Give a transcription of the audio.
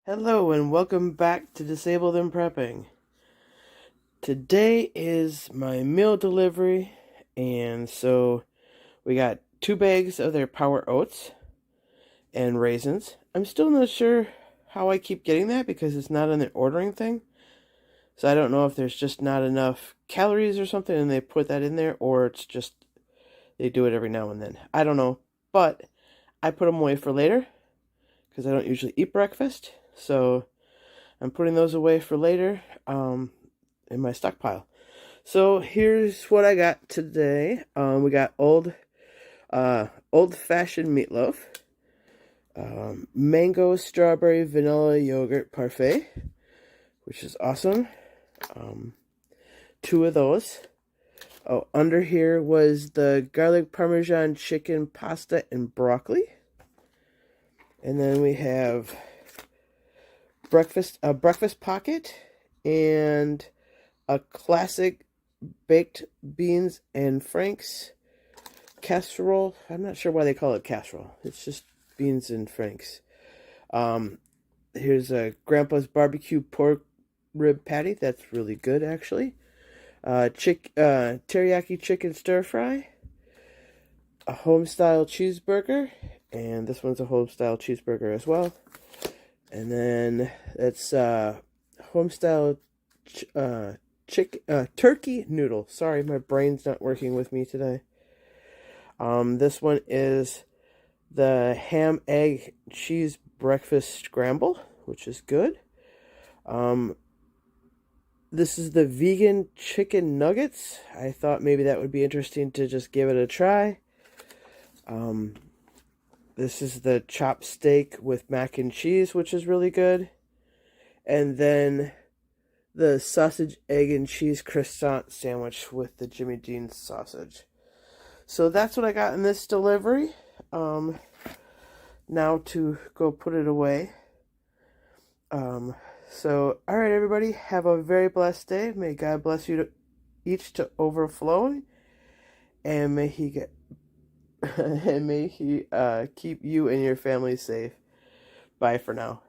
Hello and welcome back to Disabled and Prepping. Today is my meal delivery, and so we got 2 bags of their Power Oats and raisins. I'm still not sure how I keep getting that because it's not on the ordering thing. So I don't know if there's just not enough calories or something and they put that in there, or it's just they do it every now and then. I don't know, but I put them away for later because I don't usually eat breakfast. So I'm putting those away for later in my stockpile. So here's what I got today. We got old-fashioned meatloaf, mango strawberry vanilla yogurt parfait, which is awesome. 2 of those. Oh, under here was the garlic parmesan chicken pasta and broccoli. And then we have a breakfast pocket and a classic baked beans and franks casserole. I'm not sure why they call it casserole. It's just beans and franks. Here's a Grandpa's barbecue pork rib patty. That's really good, actually. Teriyaki chicken stir fry. A Homestyle cheeseburger. And this one's a Homestyle cheeseburger as well. And then it's Homestyle turkey noodle. Sorry, my brain's not working with me today. This one is the ham, egg, cheese breakfast scramble, which is good. This is the vegan chicken nuggets. I thought maybe that would be interesting to just give it a try. This is the chopped steak with mac and cheese, which is really good. And then the sausage, egg, and cheese croissant sandwich with the Jimmy Dean's sausage. So that's what I got in this delivery. Now to go put it away. So, all right, everybody, have a very blessed day. May God bless you each to overflowing, and may He keep you and your family safe. Bye for now.